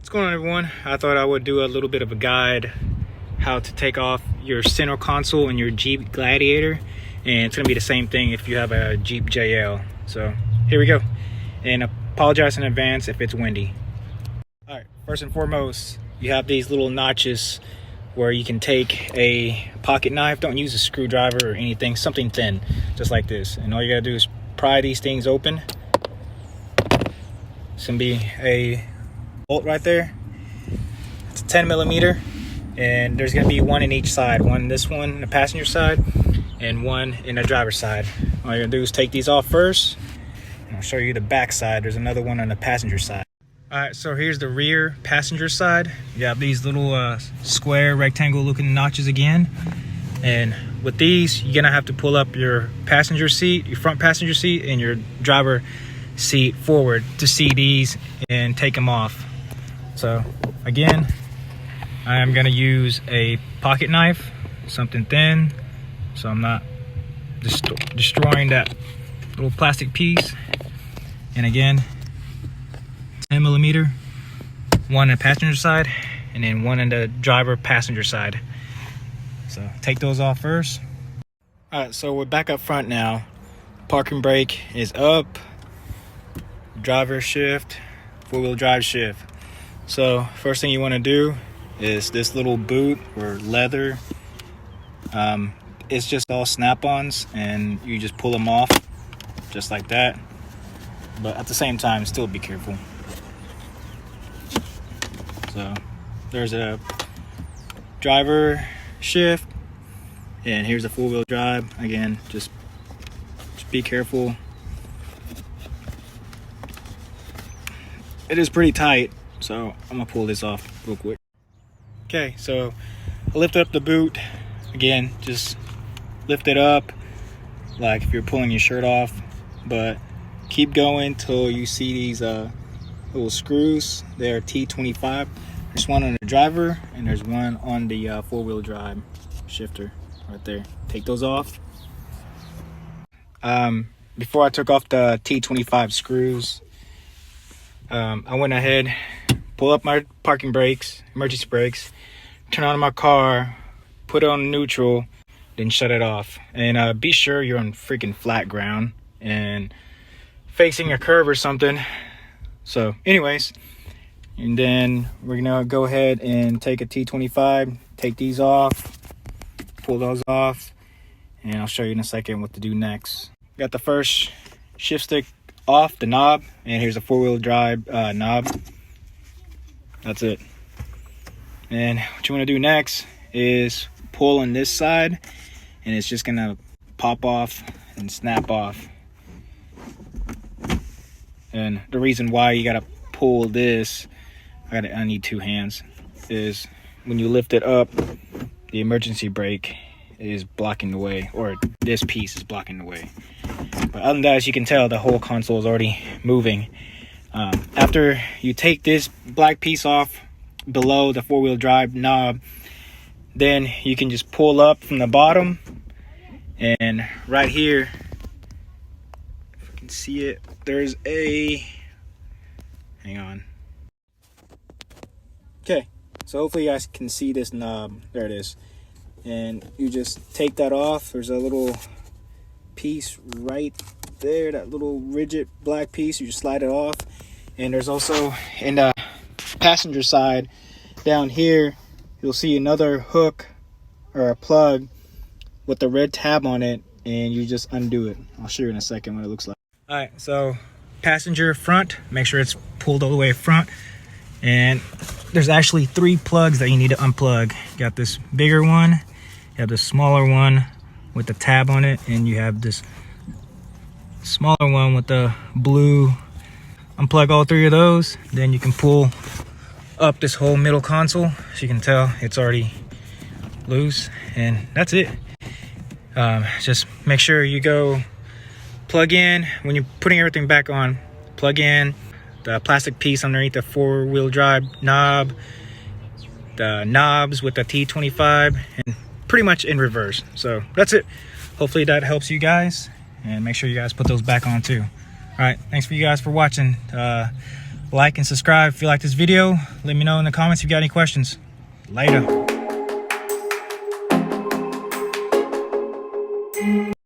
What's going on, everyone? I thought I would do a little bit of a guide how to take off your center console in your Jeep Gladiator, and it's gonna be the same thing if you have a Jeep JL. So here we go, and apologize in advance if it's windy. All right, first and foremost, you have these little notches where you can take a pocket knife. Don't use a screwdriver or anything, something thin, just like this. And all you gotta do is pry these things open. It's gonna be a bolt right there. It's a 10mm, and there's gonna be one in each side. One, this one, in the passenger side, and one in the driver's side. All you're gonna do is take these off first, and I'll show you the back side. There's another one on the passenger side. All right, so here's the rear passenger side. You have these little square rectangle looking notches again. And with these, you're gonna have to pull up your passenger seat, your front passenger seat, and your driver seat forward to see these and take them off. So again, I am gonna use a pocket knife, something thin, so I'm not destroying that little plastic piece. And again, 10mm, one on the passenger side, and then one on the driver passenger side. So take those off first. All right, so we're back up front now. Parking brake is up, driver shift, four-wheel drive shift. So first thing you want to do is this little boot or leather. It's just all snap-ons, and you just pull them off just like that. But at the same time, still be careful. So there's a driver shift, and here's a four-wheel drive. Again, just be careful. It is pretty tight, so I'm gonna pull this off real quick. Okay, so I lifted up the boot. Again, just lift it up like if you're pulling your shirt off, but keep going till you see these little screws. They're T25. There's one on the driver, and there's one on the four-wheel drive shifter right there. Take those off. Before I took off the T25 screws, I went ahead, pull up my parking brakes, emergency brakes, turn on my car, put it on neutral, then shut it off. And be sure you're on freaking flat ground and facing a curve or something. So anyways, and then we're gonna go ahead and take a T25, take these off, pull those off, and I'll show you in a second what to do next. Got the first shift stick off the knob, and here's a four-wheel drive knob. That's it. And what you want to do next is pull on this side, and it's just gonna pop off and snap off. And the reason why you gotta pull this, I need two hands, is when you lift it up, the emergency brake is blocking the way, or this piece is blocking the way. But other than that, as you can tell, the whole console is already moving. After you take this black piece off below the four-wheel drive knob, then you can just pull up from the bottom, and right here, if you can see it, there's a, hang on. Okay, so hopefully you guys can see this knob. There it is. And you just take that off. There's a little piece right there, that little rigid black piece. You just slide it off. And there's also in the passenger side down here, you'll see another hook or a plug with the red tab on it, and you just undo it. I'll show you in a second what it looks like. All right, so passenger front, make sure it's pulled all the way front. And there's actually 3 plugs that you need to unplug. You got this bigger one, you have this smaller one with the tab on it, and you have this smaller one with the blue. Unplug all 3 of those, then you can pull up this whole middle console. As you can tell, it's already loose, and that's it. Just make sure you go plug in, when you're putting everything back on, plug in the plastic piece underneath the four-wheel drive knob, the knobs with the T25, and pretty much in reverse. So that's it. Hopefully that helps you guys, and make sure you guys put those back on too. All right, thanks for you guys for watching. Like and subscribe if you like this video. Let me know in the comments if you got any questions. Later.